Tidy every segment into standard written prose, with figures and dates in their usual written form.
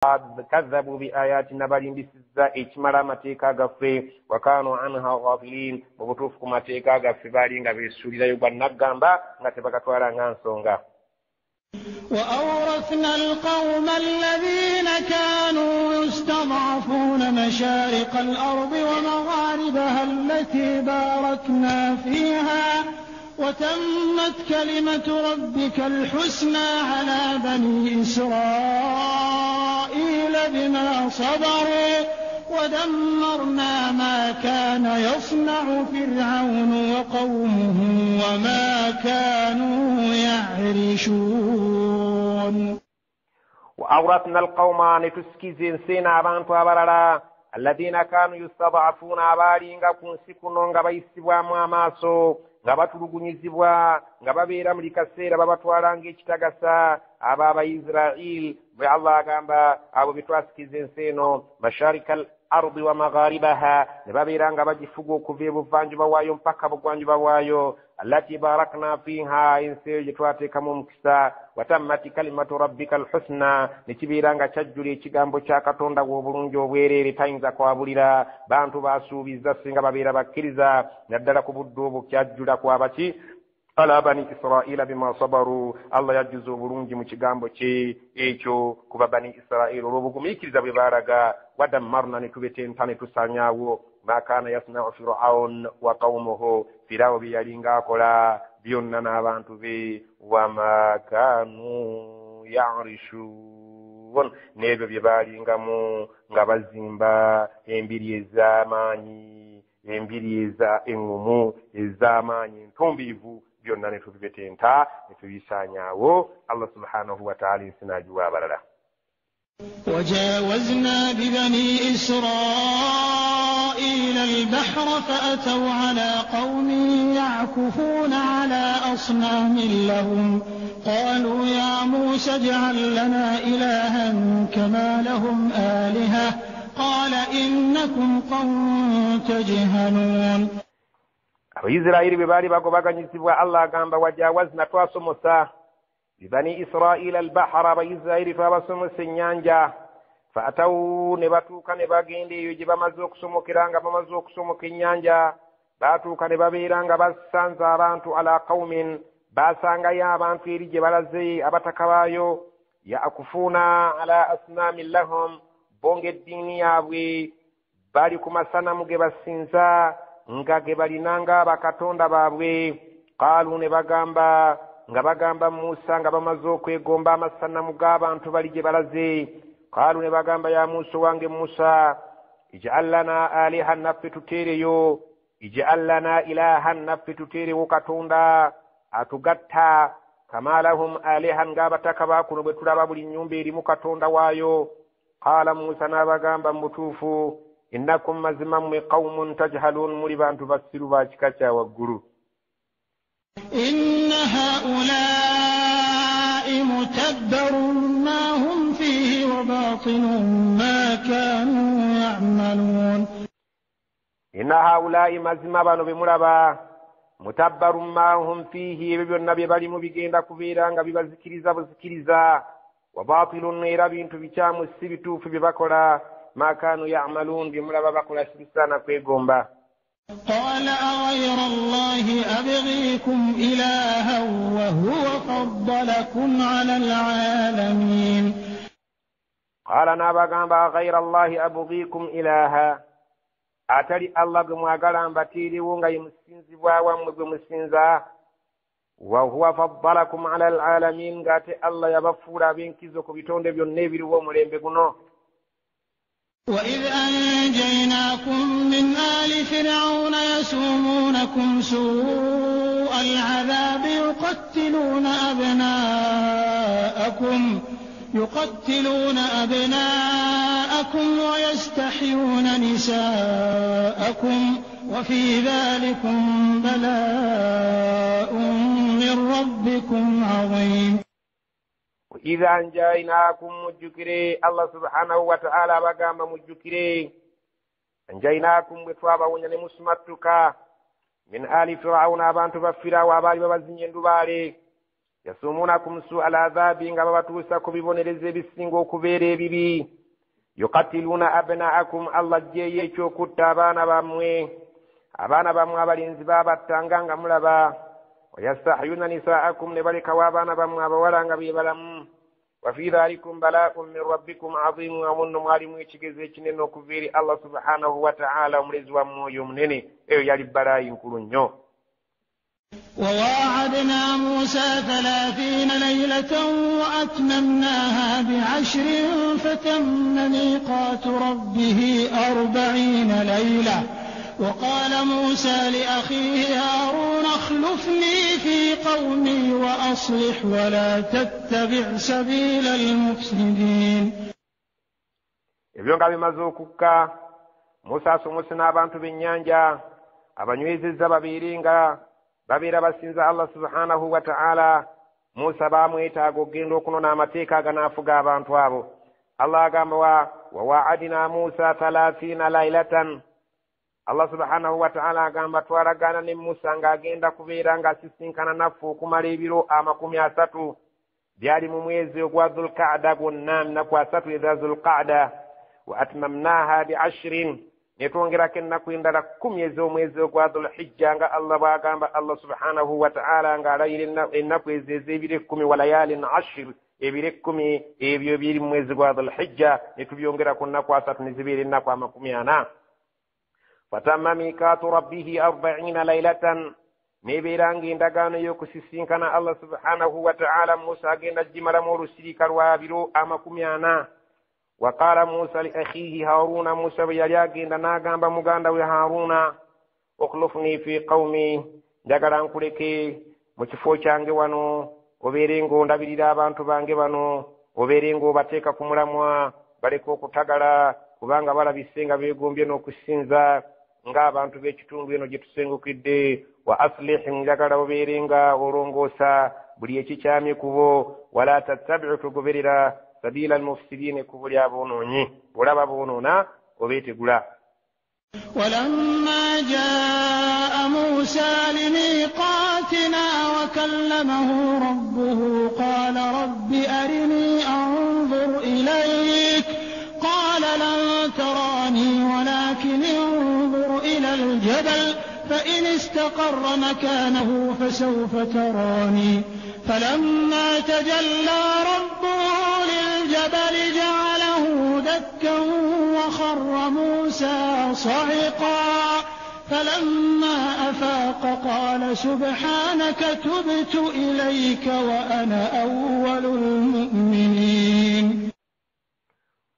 كذبوا بآياتنا بالانبسزا إجمالا متيكا غفي وكانوا عنها غافلين وبطوفكم متيكا غفي بالين غفي سوريلا يبان نغامبا نتبكتوارا نانسونغا. وأورثنا القوم الذين كانوا يستضعفون مشارق الأرض ومغاربها التي باركنا فيها وتمت كلمة ربك الحسنى على بني إسرائيل بما صبروا ودمرنا ما كان يصنع فرعون وقومه وما كانوا يعرشون. وأورثنا القوم نتسكيزين سينا بانتو أبرالا الذين كانوا يستضعفون أباري nga kunsikuno nga bayisibwamu amaaso nga batulugunyizibwa nga babeera mu kaseera babatwala ng'ekitagasa abo Abayisirayiri bwe Allah agamba abo betwasikiza ensi eno masharikal ardi wa magharibaha ne babeera nga bagifuga okuva ebuvanjuba waayo mpaka bugwanjuba bwayo allati barakna fiha ensi eyo gye twateekamu omukisa watammati kalimatu rabbika alhusna ne kibeera nga kyajjula ekigambo kya Katonda w'obulungi obwereere tayinza kwabulira bantu baasuubiza singa babeera bakkiriza naddala ku budde obwo kyajjula kwabaki ala bani Israila bima sabaru. Allah yajjuza obulungi mu kigambo kye ekyo kuba bani Israila olw'obugumiikiriza bwe baalaga wadammarna ne tubetenta ne tusanyaawo ma kaana yasna'u Fir'aun wa qawmuhu Firaawo bye yalinga akola byonna n'abantu be wama kaanu ya'rishun n'ebyo bye baalingamu nga bazimba embiri ez'amaanyi embiri eŋŋumu ez'amaanyi entumbiivu byonna ne tubibetenta ne tubisaanyaawo. Allah subhanahu wa ta'ala ensi n'agiwa abalala. وجاوزنا ببني إسرائيل البحر فأتوا على قوم يعكفون على أصنام لهم قالوا يا موسى اجعل لنا إلها كما لهم آلهة قال إنكم قوم تجهلون. Abayisirayiri bwe baali bagobaganyizibwa Allah agamba wajawazna twasomosa bibani Israila albahara Abayisirayiri twabasomosa ennyanja faatawu ne batuuka ne bagenda eyo gye bamaze okusomokera nga bamaze okusomoka ennyanja baatuuka ne babeera nga basanze abantu ala qaumin basangayo abantu eri gye balaze abataka baayo yaakufuuna ala asnaamin lahum bonga eddiini yaabwe bali ku masanamu ge basinza nga ge balinanga bakatonda baabwe. Qaalu ne bagamba nga bagamba Musa nga bamaze okwegomba amasanamu g'abantu bali gye balaze. Qaalu ne bagamba ya Musa wange Musa ij'al lana alihan naffe tuteereyo ij'al lana ilahan naffe tuteerewo katonda atugatta kama lahum alihan ng'abataka baakuno bwe tulaba buli nnyumba erimu katonda waayo. Qaala Musa n'abagamba mu butuufu innakum mazima mmwe qawmun tajhalun muli bantu basiru ba kika kya waggulu. inna haulai mutabbarun ma hum fihi wa batilun ma kanu ya'malun. inna haulai mazima bano be mulaba mutabbarun ma hum fihi ebyo byonna bye balimu bigenda kubeera nga bibazikiriza buzikiriza wa batilun era bintu bikyamu si bituufu bye bakola ما كانوا يعملون بملابا بقول سبسانا كويغومبا. قال أغير الله أبغيكم إلها وهو فضلكم على العالمين. قال نابا غامبا غير الله أبغيكم إلها أتري الله بمواغلان باتيري ونغا يمسينزي واوام بمسينزا وهو فضلكم على العالمين غاتي الله يبفورا بينكيزوكو بيتون دي بيون نيبيري ومولين بيغنو. وإذ أنجيناكم من آل فرعون يسومونكم سوء العذاب يقتلون أبناءكم ويستحيون نساءكم وفي ذلكم بلاء من ربكم عظيم. وإذا أنجيناكم مجكري الله سبحانه وتعالى بقام مجكري أنجيناكم بطوابا ونيني مسمتك من آل فرعون أبان تبفرا وابالي ببزنين دبالي yasumunakum su'al adhabi nga babatuusa ku bibonereza ebisinga okubeera ebibi yuqatiluna abna'akum Allah jeye ekyokutta abaana bammwe abalinzi babattanga nga mulaba wayastahyuna nisa'akum ne balekawo abaana bammwe abawala nga beebalamu wa fi dhalikum bala'un min rabbikum 'azim wa munnu mwalimu ekigezo ekinene okuva eri Allah subhanahu wa ta'ala omulezi wa mwoyo omunene eyo yali balaayi nkulu nnyo. وواعدنا موسى 30 ليلة وأتممناها ب10 فتم ميقات ربه 40 ليلة وقال موسى لأخيه هارون اخلفني في قومي وأصلح ولا تتبع سبيل المفسدين. ebyo nga bimaze okukka Musa asomose n'abantu b'ennyanja abanywezezza babiri nga babeera basinza Allah subhanahu wa ta'ala. Musa bamwetaaga okugenda okunona amateeka aganaafuga abantu abo. Allah agamba wa wa'adina Musa 30 laylatan. Allah subhanahu wa ta'ala agamba twaragaana ne Musa ng'agenda kubeera ng'asisinkana naffe okumala ebiro 30 byali mu mwezi ogwa Dhulqa'da gwonna nnaku 3 eza Dhulqa'da wa atmamnaha bi10 netwongerako ennaku endala 10 ez'omwezi ogwa Dhulhijja nga Allah bw'agamba Allah subhanahu wa ta'ala ng'alayira ennaku ezo ez'ebiro 10 wa layalin 10 ebiro 10 ebyo biri mu mwezi gwa Dhulhijja netubyongera ku nnaku 3 nezibeera ennaku 40. fatamma miqatu rabbihi 40 laylatan nebeera ng'endagaano y'okusisinkana Allah subhanahu wa ta'ala Musa agenda gimalamu olusirika lwa biro 40. وقال موسى لأخيه هارون موسى بيالي agenda n'agamba muganda we Haruna okhlufni fi qawmi njagala nkuleke mu kifo kyange wano obeere ng'ondabirira abantu bange bano obeere ng'obateeka ku mulamwa baleka okutagala kubanga balabise nga beegombye n'okusinza ng'abantu b'ekitundu eno gye tusengukidde wa aslih njagala obeere nga olongoosa buli ekikyamye kubo wala tattabi'u tugoberera sabila al-mufsidin kubuli abononyi olaba bonona obetegula. ولما جاء موسى لميقاتنا وكلمه ربه قال رب أرني أنظر إليك قال لن تراني ولكن انظر إلى الجبل فإن استقر مكانه فسوف تراني فلما تجلى ربه للجبل جعله دكا وخر موسى صعقا فلما أفاق قال سبحانك تبت إليك وأنا أول المؤمنين.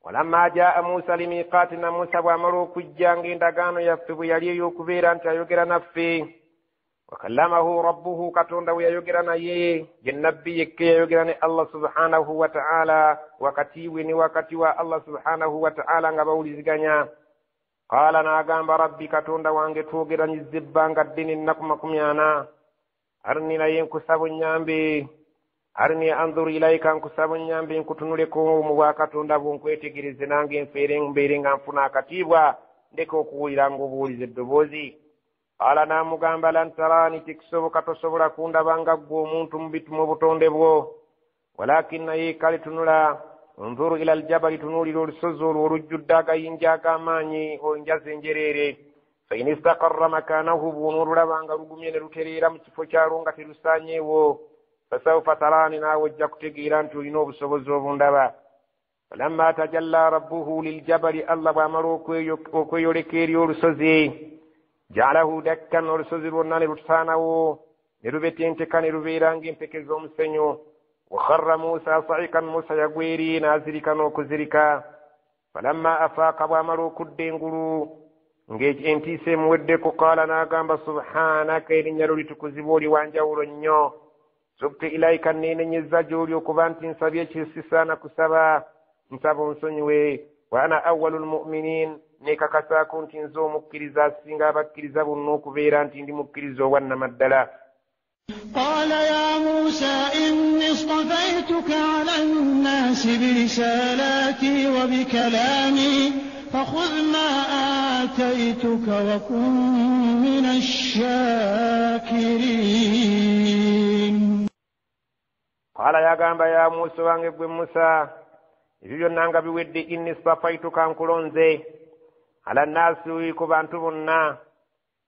ولما جاء موسى لميقاتنا موسى وامروا كجانغ دغانو يفتبو يلي يوكبيران تايوغرا نفي وكلمه ربه كتوندا ويوغرنا يي جنبي يكي يوغرنا الله سبحانه وتعالى وكتيوني وكتيوا الله سبحانه وتعالى ngabawuliziganya قال ناغام ربي كتوندا وانge توغراني زبانغا دين نكما كميانا أرني لا ينكسب نيامبي أرني أنظر إليك أنكسب نيامبي نكتنولكو مواكتوندا بونكويتيغيريزي نانغي مفيرين بيرين أنفنا كتيبوا ndeko kuwulira ng'obuwulize eddoboozi. Ala namugamba lan tarani tiksoboka tosobola kundabanga gwe omuntu mu butonde bwo walakin naye kale tunula nzuru ila aljabali tunulira olusozi olwo olujjudde agayinja ag'amaanyi onjaze enjereere fa in istaqarra makanahu bw'onoolulabanga lugumye ne lutereera mu kifo kyalwo nga terusaanyeewo fasawfa tarani naawe ojja kutegeera nti olina obusobozi obundaba. falamma tajalla rabbuhu liljabali Allah bw'amala okweyoleka eri olusozi جعله دكا olusozi lwonna ne lusaanawo ne lubetenteka ne lubeera ng'empeke z'omusenyu. وخر موسى صعقا موسى yagwa eri n'azirika n'okuzirika. falamma afaaqa bw'amala okudda engulu ng'entiisa emuweddeko qaala n'agamba subhanaka erinnya lyo litukuzibwa oli wanjawulo nnyo tubtu ilayka neenenyezza gy'oli okuba nti nsabye ekisisaana kusaba nsaba onsonyiwe wa ana awwalul mu'minin nekakasaako nti nze omukkiriza asinga abakkiriza bonna okubeera nti ndi mukkiriza owannamaddala. قال يا موسى إني اصطفيتك على الناس برسالاتي وبكلامي فخذ ما آتيتك وكن من الشاكرين. qala yagamba ya Musa wange gwe Musa ebyo byonna nga biwedde inni stafaituka nkulonze ala nnasi ku bantu bonna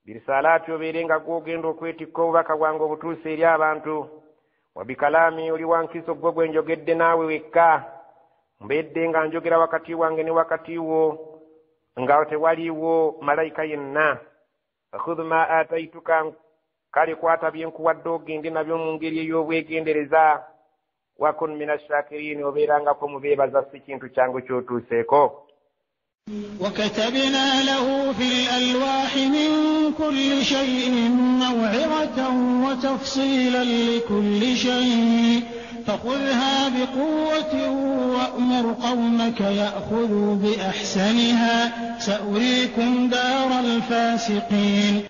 birisalaati obeere nga gwogenda okwetikka obubaka bwange obutuuse eri abantu wabikalaami oli wankiso gwe gwe njogedde naawe wekka mbedde nga njogera wakati wange ne wakati wo nga tewaliiwo malayika yenna fakhudh ma ataituka kale kwata byenkuwadde ogende nabyo mu ngeri ey'obwegendereza wakun min ashakirin obeerangako mu beebaza si kintu kyangu kyotuuseeko. وكتبنا له في الألواح من كل شيء موعظة وتفصيلا لكل شيء فخذها بقوة وأمر قومك يأخذوا بأحسنها سأريكم دار الفاسقين.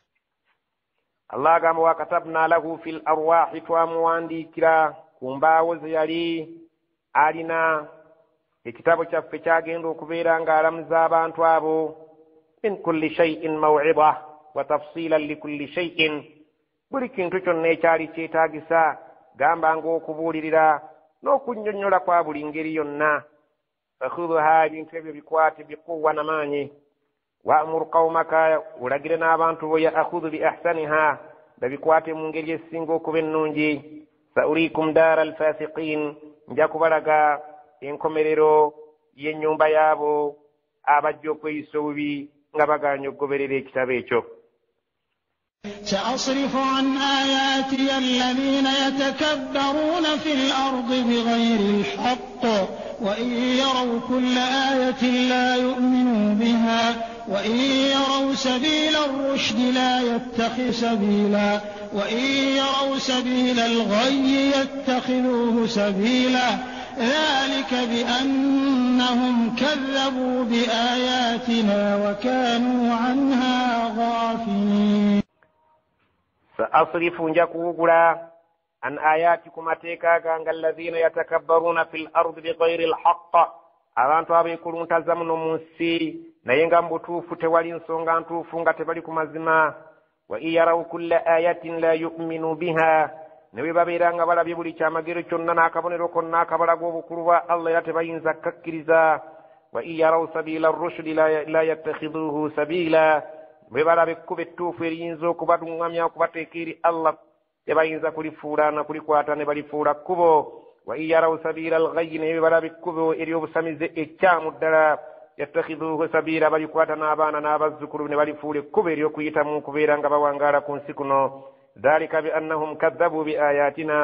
الله قام وكتبنا له في الأرواح توامواندي كرا كمباوز يلي آلنا ekitabo kyaffe kyagenda okubeera ng'alamuza abantu abo min kulli shay'in maw'idha wa tafsilan likulli shay'in buli kintu kyonna ekyali kyetaagisa gamba ng'okubuulirira n'okunnyonnyola kwa buli ngeri yonna. fakhudhuha ebintu ebyo bikwate biquwa n'amaanyi wa'mur qawmaka olagire n'abantu bo ya'khudhu bi ahsaniha babikwate mu ngeri esinga okuba ennungi. saurikum daara alfasiqin nja kubalaga enkomerero y'ennyumba yaabo abajja okweyisa obubi nga bagaanye okugoberera ekitabo ekyo. سأصرف عن آياتي الذين يتكبرون في الأرض بغير الحق وإن يروا كل آية لا يؤمنوا بها وإن يروا سبيل الرشد لا يتخذ سبيلا وإن يروا سبيل الغي يتخذوه سبيلا ذلك بأنهم كذبوا بآياتنا وكانوا عنها غافلين. سأصرف نجاكوغلا عن آياتكم أتيكاغا الذين يتكبرون في الأرض بغير الحق abantu abeekulunta tazamuno mu nsi naye nga mbutuufu tewali nsonga ntuufu nga tebali ku mazima. wa iyaraw kulla ayatin la yu'minu biha ne bwe babeera nga balabye buli kyamagero kyonna n'akabonero konna akabalaga obukulu bwa Allah era tebayinza kkakkiriza. wa iyaraw sabila rushdi la yattakhidhuhu sabila bwe balaba ekkuba ettuufu eriyinza okubaduŋŋamya okubateeka eri Allah tebayinza kulifuula na kulikwata ne balifuula kkubo. wa iyaraw sabila alghayyi ne bwe balaba ekkubo ery'obusamize ekyamu ddala yattakhidhuhu sabila balikwata n'abaana n'abazzukulu ne balifuula ekkubo ery'okuyitamu okubeera nga bawangaala ku nsi kuno. dhalika biannahum kadhabu biayatina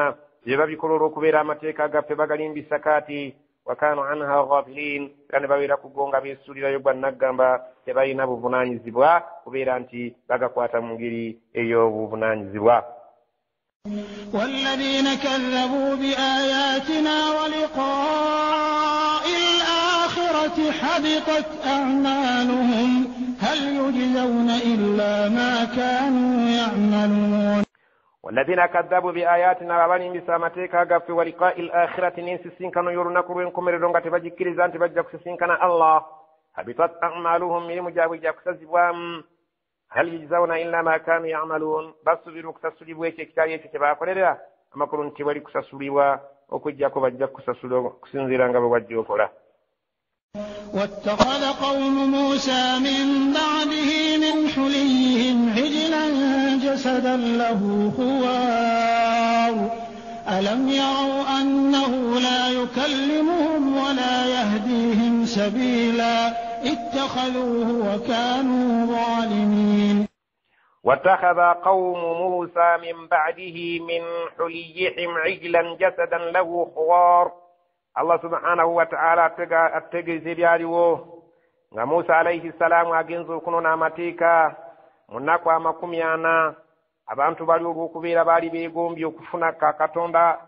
bye babikola olw'okubeera amateeka gaffe bagalimbisa kaati wa kaanu anha ghafilin kandi babeera kugonga beesuulirayo gwannaggamba tebalina buvunaanyizibwa kubeera nti bagakwata mu ngeri ey'obuvunaanyizibwa. والذين كذبوا بآياتنا ولقاء الآخرة حبطت أعمالهم هل يجزون إلا ما كانوا يعملون. والذين كذبوا بآياتنا وبني بسامتك غف ولقاء الآخرة ننسسين كانوا يرونك وينكم رونك تبجي كريزان تبجي كسسين كان الله حبطت أعمالهم من مجاوي جاكسزوام هل يجزون إلا ما كانوا يعملون. بصبروا كسسولي ويكي كتاري تتبع قريرا أما كلون تبالي كسسولي وكجاكو بجاك كسسولي كسنزيران بوجه كلا. واتخذ قوم موسى من بعده من حليهم عجلا جسدا له خوار ألم يروا أنه لا يكلمهم ولا يهديهم سبيلا اتخذوه وكانوا ظالمين. واتخذ قوم موسى من بعده من حليهم عجلا جسدا له خوار. Allah subhanahu wa ta'ala ategeze byaliwo nga Musa alayhi salamu agenza okunona amateeka mu nnaku 40 abantu bali olw'okubeera baali beegombye okufuna Katonda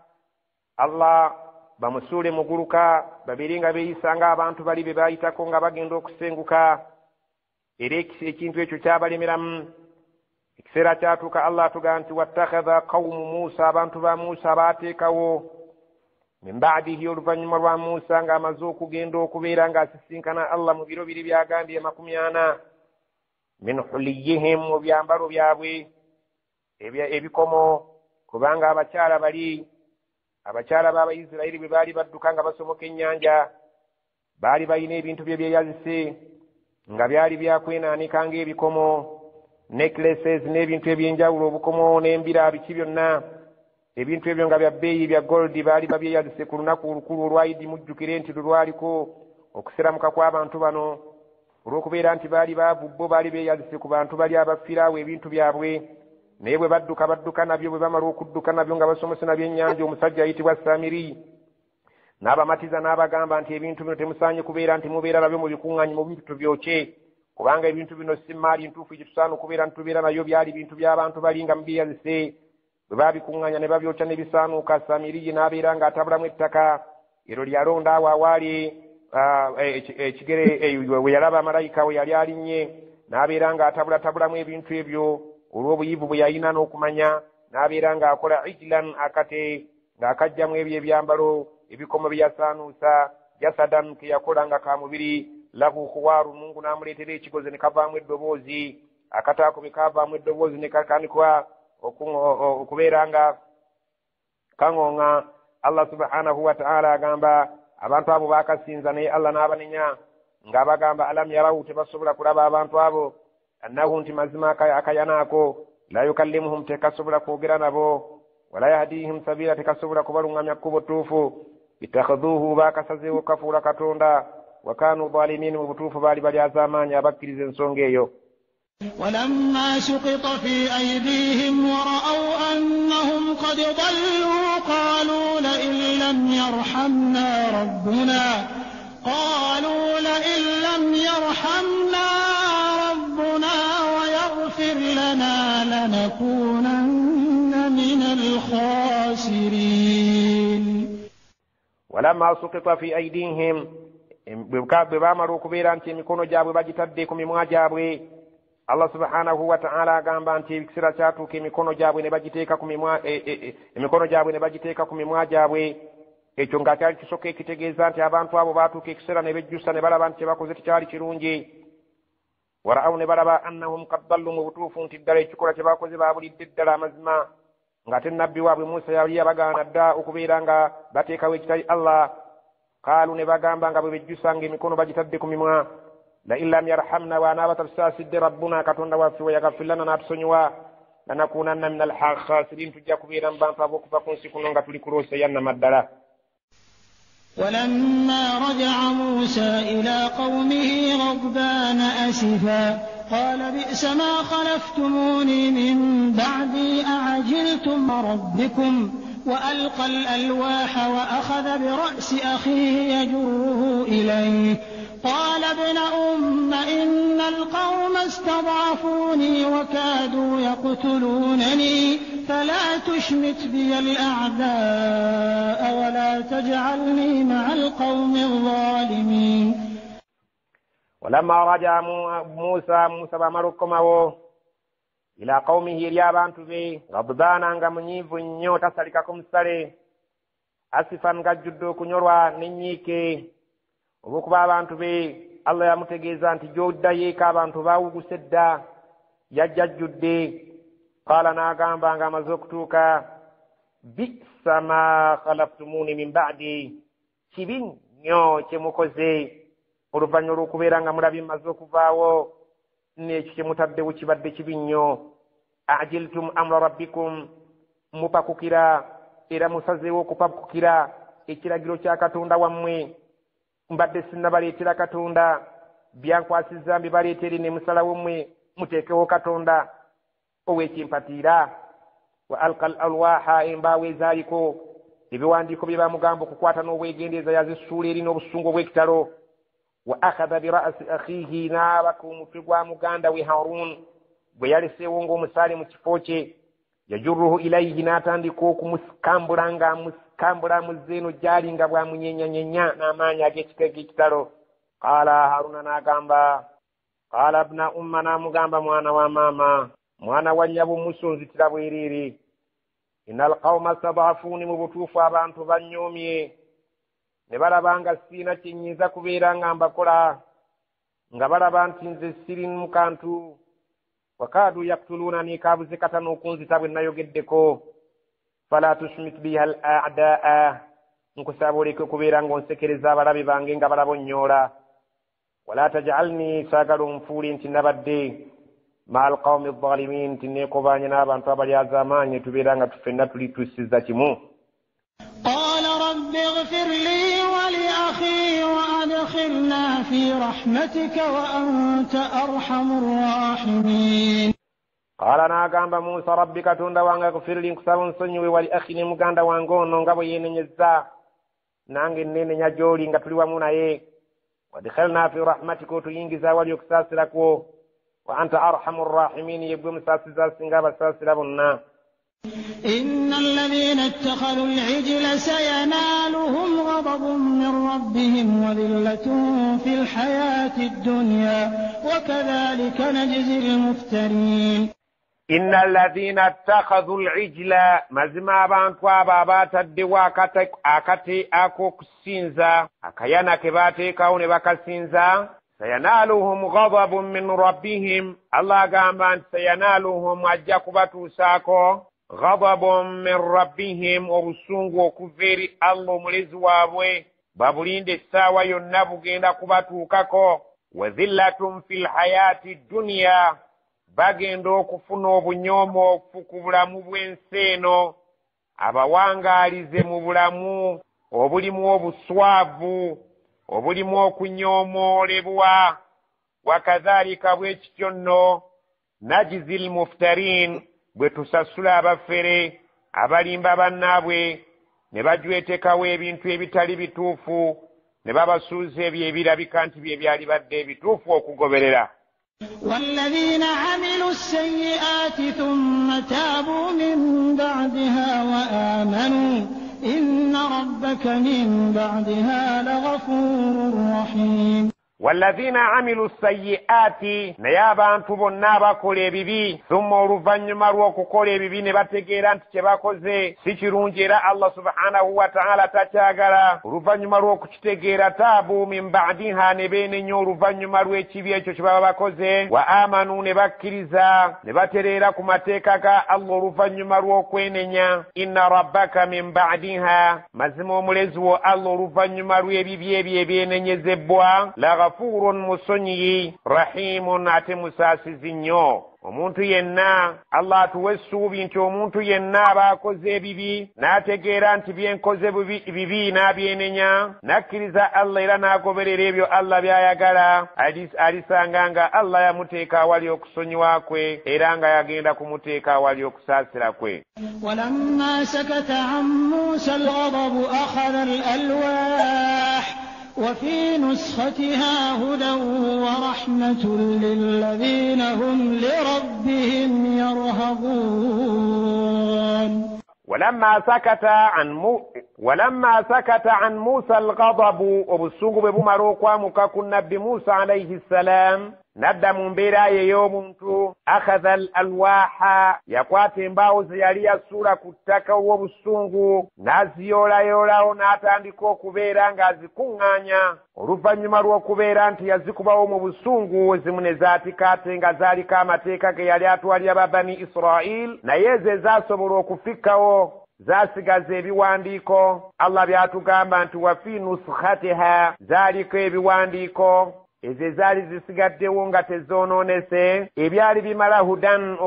Allah bamusuule muguluka babeere nga beeyisa ng'abantu bali be baayitako nga bagenda okusenguka era ekintu ekyo kyabalemeramu. Ekiseera kyatuuka Allah atugamba nti wattakhadha qawmu Musa abantu ba Musa baateekawo min ba'dihi oluvannyuma lwa Musa ng'amaze okugenda okubeera ng'asisinkana Allah mu biro biri byagambye 40 min huliyihim mu byambalo byabwe ebikomo kubanga abakyala bali abakyala b'Abayisirayiri bwe baali badduka nga basomoka ennyanja baali balina ebintu bye byeyazise nga byali byakwinaanika ng'ebikomo, necklaces n'ebintu eby'enjawulo, obukomo n'embira, biki byonna. Ebintu ebyo nga bya bbeeyi bya goldi baali babyeyazise ku lunaku olukulu olwa Idi. Mujjukire nti lwaliko okuseramuka kw'abantu bano olw'okubeera nti baali baavu bo, baali beeyazise ku bantu bali abaffiraawo ebintu byabwe. Naye bwe badduka nabyo, bwe bamala okudduka nabyo nga basomose nabyo ennyanja, omusajja ayitibwa Samiri n'abamatiza n'abagamba nti ebintu bino temusaanye kubeera nti mubeera nabyo mu bikuŋŋaanyi mu bintu tubyoke, kubanga ebintu bino si maali ntuufu gye tusaana okubeera nitubeera nayo, byali bintu by'abantu bali nga mubyeyazise. Bwe babikuŋŋaanya ne babyokya ne bisaanuuka, Samiri n'abeera ng'atabulamu ettaka. Ero lyalonda awo awaali ekigere we yalaba malayika we yali alinnye, n'abeera ng'atabulatabulamu ebintu ebyo olw'obuyivu bwe yalina n'okumanya. N'abeera ng'akola ijilan, akate ng'akajjamu ebyo ebyambalo, ebikomo bye yasaanuusa. Jasadan ke yakola nga ka mubiri, lahu khuwaaru, Mungu n'amuleetera ekigoze ne kavaamu eddoboozi. Akataako bwe kaavaamu eddoboozi ne kakanikwa okubeera nga kaŋoŋa. Allah subhanahu wa ta'ala agamba abantu abo bakasinza, naye Allah n'abanenya ng'abagamba alam yarawu, tebasobola kulaba abantu abo annahu, nti mazima akayana ako la yukallimuhum, tekasobola kwogera nabo, wala yahdihim sabila, tekasobola kubalungamya kkubo ttuufu. Ittakhadhuhu, bakasazeewo kafuula Katonda, wa kanu zalimin, mu butuufu baali bali az'amaanyi abakkiriza ensonga eyo. ولما سقط في أيديهم ورأوا أنهم قد ضلوا قالوا لئن لم يرحمنا ربنا ويغفر لنا لنكونن من الخاسرين. ولما سقط في أيديهم, ببامروا كبيرا نتي مikono gyabwe bagitadde ku mimwa gyabwe. Allah subhanahu wa ta'ala agamba nti ekisera kyatuuka emikono gyabwe ne bagiteeka ku mimwa, emikono gyabwe ne bagiteeka ku mimwa gyabwe. Ekyo nga kyali kisoka ekitegeeza nti abantu abo baatuuka ekiseera ne bejjusa ne balaba nti kyebakoze tekyali kirungi. Wara'aw, ne balaba annahum qad dallu, mu butuufu nti ddala ekikola kye bakoze baabulidde ddala amazima. Ng'ate nabbi waabwe Musa yali yabagaana dda okubeera nga bateekawo ekitali Allah. Kaalu, ne bagamba nga bwe bejjusa ng'emikono bagitadde ku mimwa, la in lam yarhamna, wanaaba tatusaasidde rabbuna, Katonda waffe, wa yaghfir lana, n'atusonyiwa, lanakunanna min alkhasirin, tujja kubeera mu bantu ab'okuva ku nsi kuno nga tuli kuloosa yannama ddala. ولما رجع موسى إلى قومه غضبان أسفا قال بئس ما خلفتموني من بعدي أعجلتم ربكم وألقى الألواح وأخذ برأس أخيه يجره إليه قال ابن أم إن القوم استضعفوني وكادوا يقتلونني فلا تشمت بي الأعداء ولا تجعلني مع القوم الظالمين. ولما رجع موسى بمركمه إلى قومه ليابانtu be غضبانا nga munyiivu nnyo, tasalikako musale, asifan ng'ajjudde okunyolwa n'ennyiike olw'okuba abantu be Allah yamutegeeza nti gy'oddayo eka abantu baawuguse dda, yajja ajjudde. Qaala, n'agamba ng'amaze okutuuka, bi'sa ma khalaftumuni min ba'di, kibi nnyo kye mukoze oluvannyuma olw'okubeera nga mulabye mmaze okuvaawo, n'ekyo kye mutaddewo kibadde kibi nnyo. Ajiltum amra rabbikum, mupakukira era musazeewo okupakukira ekiragiro kya Katonda wammwe. Mbadde sinnabaleetera Katonda, byankwasizza mbibaleetere, ne musalawo mmwe muteekewo Katonda ow'ekimpatiira. Wa alqa alwaha, embaawo ezaaliko ebiwandiiko bye bamugamba okukwata n'obwegendeeza yazisuula eri n'obusungu obw'ekitalo. Wa akhadha bira'si akhihi, n'abaka omutwe gwa muganda we Harun bwe yaleseewo ng'omusaale mu kifo kye. Yajurruhu ilayhi, n'atandika okumusikambula ng'amusikambula muzze eno gy'ali nga bw'amunyenyanyenya n'amaanyi ag'ekitalo. Qaala, Haruna n'agamba, qaala ibna umma, n'amugamba mwana wa maama, mwana wa nnyabo, musonzitira bwereere. Innal qawma stad'afuuni, mu butuufu abantu bannyoomye ne balaba nga sirina kye nnyinza kubeera nga mbakola, nga balaba nti nze siri mu kantu. Wakaadu yaktuluunani, kaabuze kata n'okunzita bwe nayogeddeko. fala tushmit biha al-a'daa nkusaba oleke okubeera ng'onsekereza abalabe bange nga balabonnyola wala taj'alni saagala onfuule nti nabadde ma alqawmi adh-dhalimin nti neekobanye n'abantu abali az'amaanyi tubeera nga tufenna tuli tussiza kimu. قال رب اغفر لي ولأخي وأدخلنا في رحمتك وأنت أرحم الراحمين. قال ناغamba Musa rabbi katonda wange اغفر لي nkusaba nsonyiwe wali akhi ne muganda wange ono nga bwe yeenenyezza nange nneenenya gy'oli nga tuli wamu naye wadkhilna fi rahmatika otuyingiza wali okusaasira kwo wa anta arhamu rrahimin yegwe musaasiza asinga abasaasira bonna. إن الذين اتخذوا العجل سينالهم غضب من ربهم وذلة في الحياة الدنيا وكذلك نجزي المفترين. إن الذين اتخذوا العجل مزما بانتو بابات الدواء akati ako kusinza akayana kebateekawo ne bakasinza sayanaluhum ghadabun min rabbihim Allah agamba nti sayanaluhum ajja kubatuusaako ghadabun min rabbihim obusungu okuva eri Allah omulezi waabwe babulinde essaawa yonna bugenda kubatuukako wa dhillatun fil hayati dunya bagenda okufuna obunyoomofu ku bulamu bw'ensi eno abawangaalize mu bulamu obulimu obuswavu obulimu okunyoomoolebwa wakadhalika bwekityo nno najizil muftarin bwe tusasula abafere abalimba bannaabwe ne bajwetekawo ebintu ebitali bituufu ne babasuuza ebyo ebirabika nti bye byali badde ebituufu okugoberera. والذين عملوا السيئات ثم تابوا من بعدها وآمنوا إن ربك من بعدها لغفور رحيم. والذين عملوا السيئات نيابا تبنا باكولي بيبي ثم oluvannyuma lw'okukola ebibi ne bategeera nti kye bakoze si kirungi era Allah subhanahu wa ta'ala takyagala oluvannyuma lw'okukitegeera taabu min ba'diha ne beenenya oluvannyuma lw'ekibi ekyo kye baba bakoze wa amanu ne bakkiriza ne batereera ku mateeka ga Allah oluvannyuma lw'okwenenya inna rabbaka min ba'diha mazima omulezi wo Allah oluvannyuma lw'ebibi ebyo ebyenenyezebwa ghafurun musonyi rahimun ate musaasizi nnyo. Omuntu yenna Allah atuwa essuubi nti omuntu yenna aba akoze ebibi n'ategeera nti byenkoze bibi n'abyenenya n'akkiriza Allah era n'agoberera ebyo Allah by'ayagala alisanga nga Allah yamuteeka awali okusonyiwa kwe era nga yagenda kumuteeka awali okusaasira kwe. walamma sakata an Musa al-ghadabu akhadha al-alwah وفي نسختها هدى ورحمة للذين هم لربهم يرهبون. ولما سكت عن موسى الغضب obusungu bwe bumala okwamuka ku nabbi Musa alayhi salam nadda mu mbeera ye y'omuntu akhadha al-alwaha yakwata embaawo ze yali yasuula ku ttaka w'obusungu n'aziyoolayolawo n'atandika okubeera ng'azikuŋŋaanya oluvannyuma lw'okubeera nti yazikubawo mu busungu ezimu ne zaatika ate nga zaaliko amateeka ge yali atwalira babani Israel naye ezo ezaasobola okufikkawo zaasigaza ebiwandiiko Allah byatugamba nti wa fi nuskhatiha zaaliko ebiwandiiko ezo ezaali zisigaddewo nga tezoonoonese ebyali bimala hudan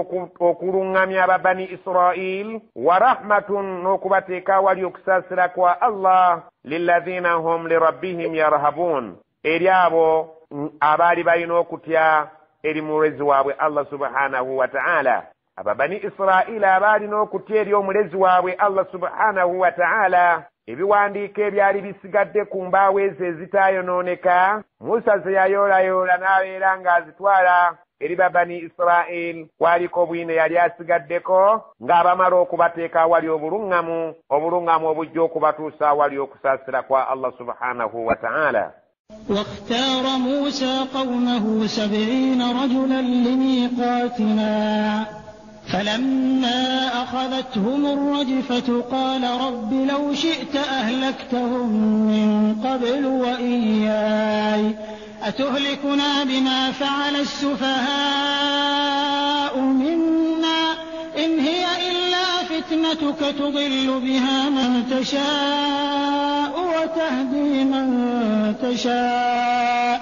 okuluŋŋamya ababani Israel wa rahmatun n'okubateeka awali okusaasira kwa Allah lilladhina hum lirabbihim yarhabun eri abo abaali balina okutya eri mulezi waabwe Allah subhanahu wa ta'ala. Ababani Israel abaalina okutya eri omulezi waabwe Allah subhanahu wa ta'ala ebiwandiiko ebyali bisigadde ku mbaawo ezo ezitaayonooneka Musa ze yayoolayoola n'abeera ng'azitwala eri babani Israel kwaliko bwine yali asigaddeko ng'abamala okubateeka awali obuluŋŋamu obujja okubatuusa awali okusaasira kwa Allah subhanahu wa ta'ala. واختار موسى قومه 70 رجلا لميقاتنا فلما أخذتهم الرجفة قال رب لو شئت أهلكتهم من قبل وإياي أتهلكنا بما فعل السفهاء منا إن هي إلا فتنتك تضل بها من تشاء وتهدي من تشاء